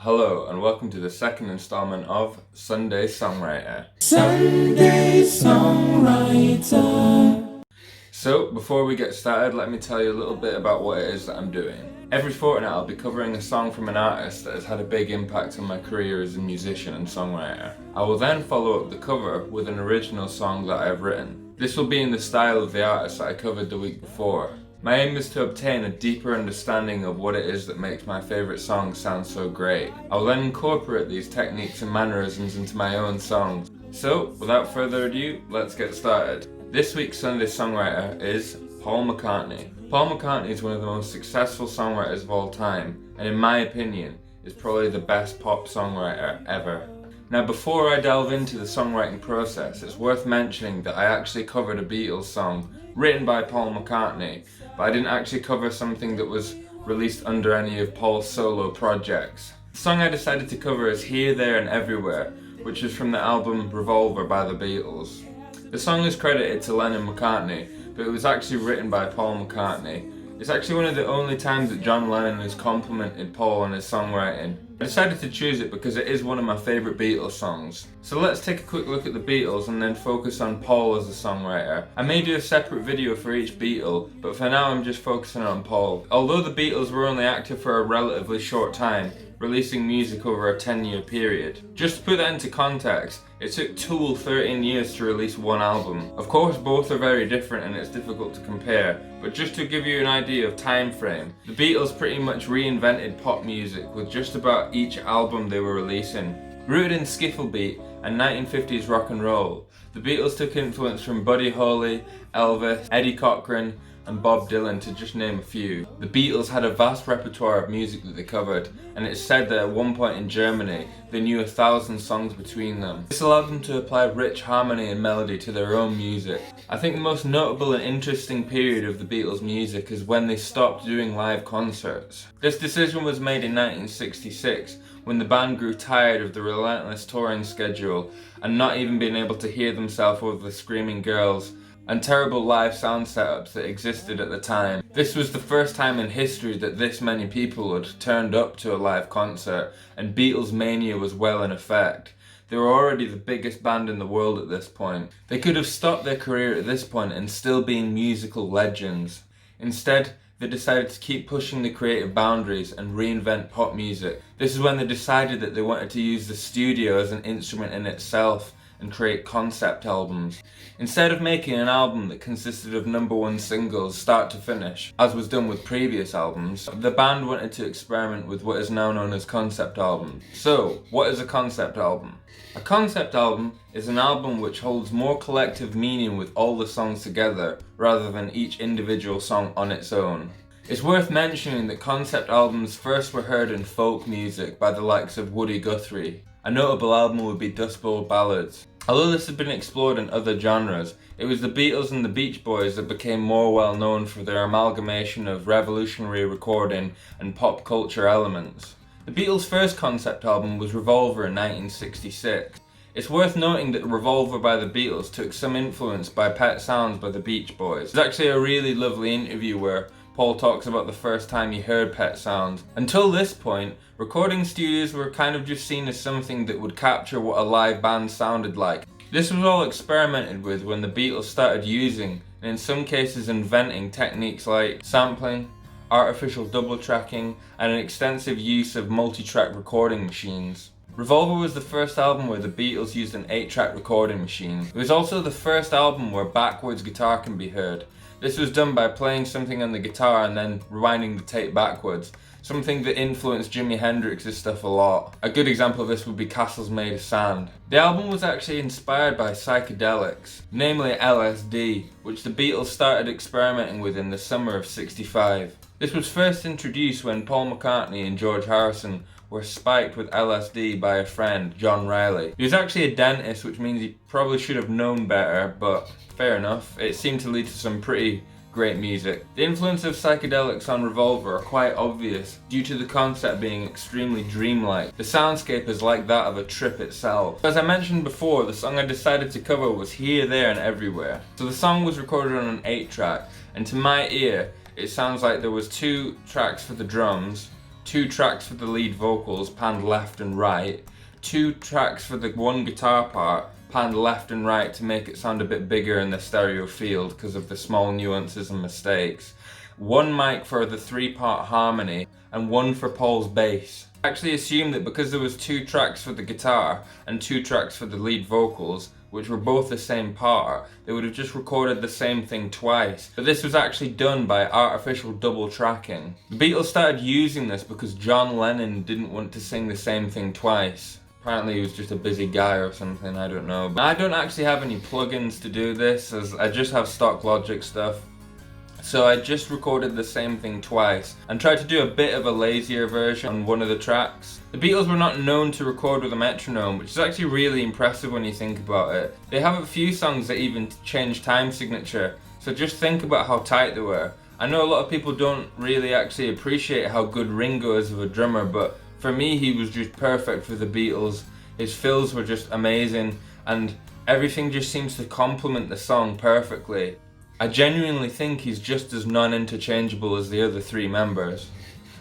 Hello and welcome to the second installment of Sunday Songwriter. Sunday Songwriter. So before we get started, let me tell you a little bit about what it is that I'm doing. Every fortnight I'll be covering a song from an artist that has had a big impact on my career as a musician and songwriter. I will then follow up the cover with an original song that I have written. This will be in the style of the artist that I covered the week before. My aim is to obtain a deeper understanding of what it is that makes my favourite songs sound so great. I'll then incorporate these techniques and mannerisms into my own songs. So, without further ado, let's get started. This week's Sunday Songwriter is Paul McCartney. Paul McCartney is one of the most successful songwriters of all time, and in my opinion, is probably the best pop songwriter ever. Now before I delve into the songwriting process, it's worth mentioning that I actually covered a Beatles song written by Paul McCartney, but I didn't actually cover something that was released under any of Paul's solo projects. The song I decided to cover is Here, There and Everywhere, which is from the album Revolver by the Beatles. The song is credited to Lennon-McCartney, but it was actually written by Paul McCartney. It's actually one of the only times that John Lennon has complimented Paul on his songwriting. I decided to choose it because it is one of my favourite Beatles songs. So let's take a quick look at the Beatles and then focus on Paul as a songwriter. I may do a separate video for each Beatle, but for now I'm just focusing on Paul. Although the Beatles were only active for a relatively short time, releasing music over a 10-year period. Just to put that into context, it took Tool 13 years to release one album. Of course both are very different and it's difficult to compare, but just to give you an idea of time frame, the Beatles pretty much reinvented pop music with just about each album they were releasing. Rooted in skiffle beat and 1950s rock and roll, the Beatles took influence from Buddy Holly, Elvis, Eddie Cochran, and Bob Dylan, to just name a few. The Beatles had a vast repertoire of music that they covered, and it's said that at one point in Germany, they knew 1,000 songs between them. This allowed them to apply rich harmony and melody to their own music. I think the most notable and interesting period of the Beatles' music is when they stopped doing live concerts. This decision was made in 1966, when the band grew tired of the relentless touring schedule and not even being able to hear themselves over the screaming girls and terrible live sound setups that existed at the time. This was the first time in history that this many people had turned up to a live concert, and Beatles mania was well in effect. They were already the biggest band in the world at this point. They could have stopped their career at this point and still been musical legends. Instead, they decided to keep pushing the creative boundaries and reinvent pop music. This is when they decided that they wanted to use the studio as an instrument in itself and create concept albums. Instead of making an album that consisted of #1 singles start to finish, as was done with previous albums, the band wanted to experiment with what is now known as concept albums. So, what is a concept album? A concept album is an album which holds more collective meaning with all the songs together, rather than each individual song on its own. It's worth mentioning that concept albums first were heard in folk music by the likes of Woody Guthrie. A notable album would be Dust Bowl Ballads. Although this had been explored in other genres, it was the Beatles and the Beach Boys that became more well known for their amalgamation of revolutionary recording and pop culture elements. The Beatles' first concept album was Revolver in 1966. It's worth noting that Revolver by the Beatles took some influence by Pet Sounds by the Beach Boys. There's actually a really lovely interview where Paul talks about the first time he heard Pet Sounds. Until this point, recording studios were kind of just seen as something that would capture what a live band sounded like. This was all experimented with when the Beatles started using, and in some cases inventing, techniques like sampling, artificial double tracking, and an extensive use of multi-track recording machines. Revolver was the first album where the Beatles used an 8-track recording machine. It was also the first album where backwards guitar can be heard. This was done by playing something on the guitar and then rewinding the tape backwards, something that influenced Jimi Hendrix's stuff a lot. A good example of this would be Castles Made of Sand. The album was actually inspired by psychedelics, namely LSD, which the Beatles started experimenting with in the summer of '65. This was first introduced when Paul McCartney and George Harrison were spiked with LSD by a friend, John Riley. He was actually a dentist, which means he probably should have known better, but fair enough. It seemed to lead to some pretty great music. The influence of psychedelics on Revolver are quite obvious due to the concept being extremely dreamlike. The soundscape is like that of a trip itself. As I mentioned before, the song I decided to cover was Here, There and Everywhere. So the song was recorded on an 8-track, and to my ear, it sounds like there was 2 tracks for the drums, 2 tracks for the lead vocals panned left and right, 2 tracks for the one guitar part panned left and right to make it sound a bit bigger in the stereo field because of the small nuances and mistakes, 1 mic for the 3-part harmony, and 1 for Paul's bass. I actually assumed that because there was 2 tracks for the guitar and 2 tracks for the lead vocals, which were both the same part, they would have just recorded the same thing twice. But this was actually done by artificial double tracking. The Beatles started using this because John Lennon didn't want to sing the same thing twice. Apparently he was just a busy guy or something, I don't know. But I don't actually have any plugins to do this, as I just have stock Logic stuff. So I just recorded the same thing twice and tried to do a bit of a lazier version on one of the tracks. The Beatles were not known to record with a metronome, which is actually really impressive when you think about it. They have a few songs that even change time signature, so just think about how tight they were. I know a lot of people don't really actually appreciate how good Ringo is of a drummer, but for me he was just perfect for the Beatles. His fills were just amazing and everything just seems to complement the song perfectly. I genuinely think he's just as non-interchangeable as the other 3 members.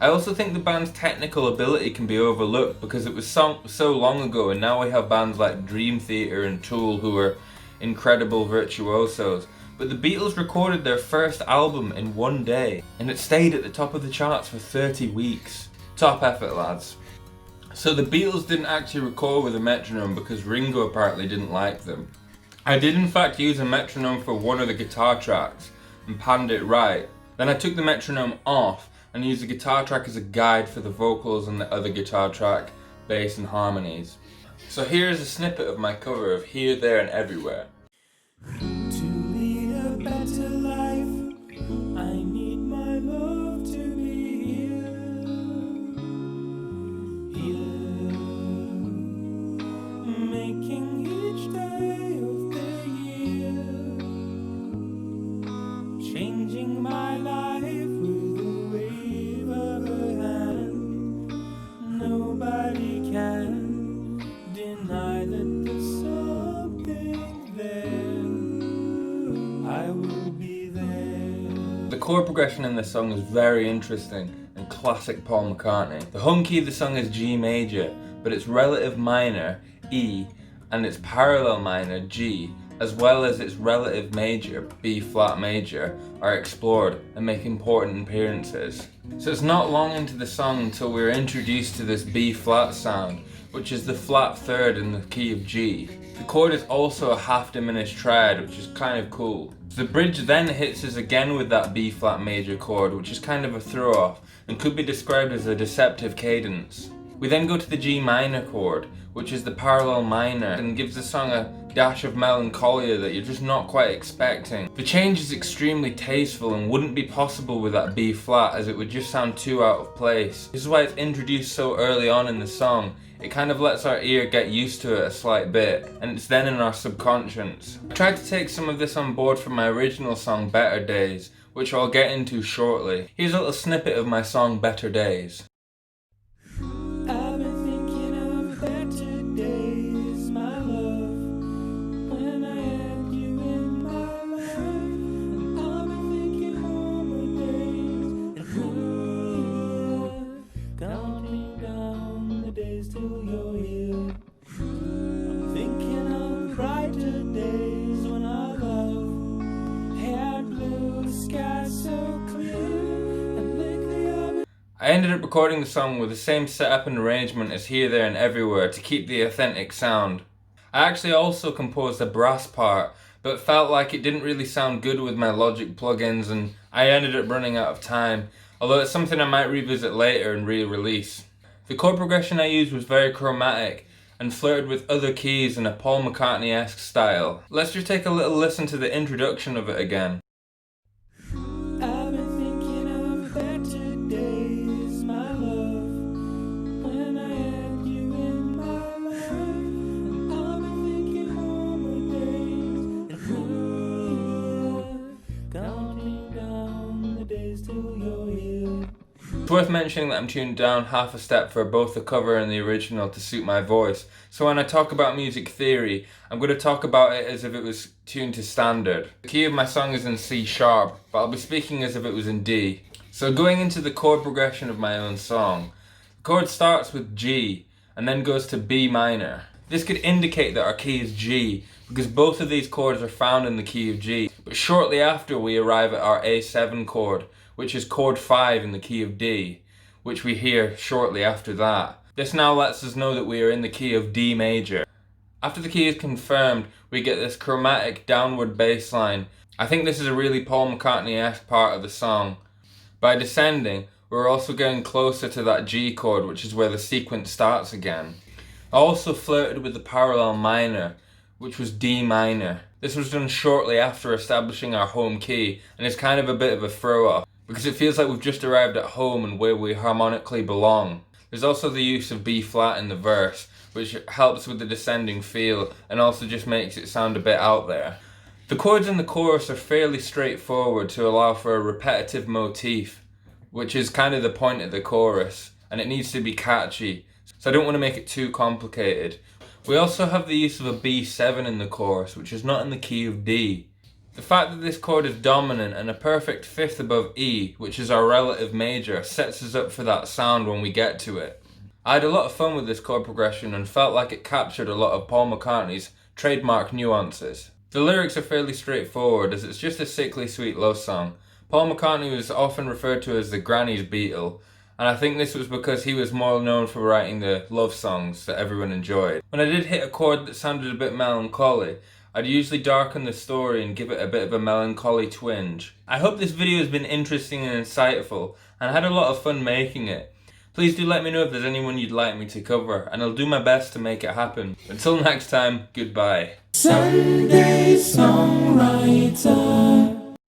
I also think the band's technical ability can be overlooked because it was so long ago, and now we have bands like Dream Theater and Tool who are incredible virtuosos. But the Beatles recorded their first album in 1 day, and it stayed at the top of the charts for 30 weeks. Top effort, lads. So the Beatles didn't actually record with a metronome because Ringo apparently didn't like them. I did in fact use a metronome for one of the guitar tracks and panned it right. Then I took the metronome off and used the guitar track as a guide for the vocals and the other guitar track, bass and harmonies. So here's a snippet of my cover of Here, There and Everywhere. To lead a better life, I need my love to be here, making each day of the year, changing my life with a wave of a hand. Nobody can deny that there's something there. I will be there. The chord progression in this song is very interesting and classic Paul McCartney. The home key of the song is G major, but its relative minor, E, and its parallel minor, G, as well as its relative major, B flat major, are explored and make important appearances. So it's not long into the song until we're introduced to this B flat sound, which is the flat third in the key of G. The chord is also a half diminished triad, which is kind of cool. The bridge then hits us again with that B flat major chord, which is kind of a throw off and could be described as a deceptive cadence. We then go to the G minor chord, which is the parallel minor, and gives the song a dash of melancholia that you're just not quite expecting. The change is extremely tasteful and wouldn't be possible with that B flat, as it would just sound too out of place. This is why it's introduced so early on in the song. It kind of lets our ear get used to it a slight bit, and it's then in our subconscious. I tried to take some of this on board from my original song Better Days, which I'll get into shortly. Here's a little snippet of my song Better Days. I've been thinking of better days, my love, when I had you in my life. And I've been thinking over days, and counting down the days till you're here. I'm thinking of brighter days when our love had blue skies so clear. And lately I've been I ended up recording the song with the same setup and arrangement as Here, There and Everywhere to keep the authentic sound. I actually also composed a brass part, but felt like it didn't really sound good with my Logic plugins and I ended up running out of time, although it's something I might revisit later and re-release. The chord progression I used was very chromatic and flirted with other keys in a Paul McCartney-esque style. Let's just take a little listen to the introduction of it again. I've been thinking of better days, my love, when I had you in my life. And I've been thinking over days, and counting down the days till you're here. It's worth mentioning that I'm tuned down half a step for both the cover and the original to suit my voice, so when I talk about music theory, I'm going to talk about it as if it was tuned to standard. The key of my song is in C sharp, but I'll be speaking as if it was in D. So going into the chord progression of my own song, the chord starts with G and then goes to B minor. This could indicate that our key is G because both of these chords are found in the key of G, but shortly after we arrive at our A7 chord, which is chord 5 in the key of D, which we hear shortly after that. This now lets us know that we are in the key of D major. After the key is confirmed, we get this chromatic downward bass line. I think this is a really Paul McCartney-esque part of the song. By descending, we're also getting closer to that G chord, which is where the sequence starts again. I also flirted with the parallel minor, which was D minor. This was done shortly after establishing our home key, and is kind of a bit of a throw-off, because it feels like we've just arrived at home and where we harmonically belong. There's also the use of B flat in the verse, which helps with the descending feel and also just makes it sound a bit out there. The chords in the chorus are fairly straightforward to allow for a repetitive motif, which is kind of the point of the chorus, and it needs to be catchy, so I don't want to make it too complicated. We also have the use of a B7 in the chorus, which is not in the key of D. The fact that this chord is dominant and a perfect fifth above E, which is our relative major, sets us up for that sound when we get to it. I had a lot of fun with this chord progression and felt like it captured a lot of Paul McCartney's trademark nuances. The lyrics are fairly straightforward as it's just a sickly sweet love song. Paul McCartney was often referred to as the Granny's Beatle, and I think this was because he was more known for writing the love songs that everyone enjoyed. When I did hit a chord that sounded a bit melancholy, I'd usually darken the story and give it a bit of a melancholy twinge. I hope this video has been interesting and insightful, and I had a lot of fun making it. Please do let me know if there's anyone you'd like me to cover, and I'll do my best to make it happen. Until next time, goodbye. Sunday songwriter.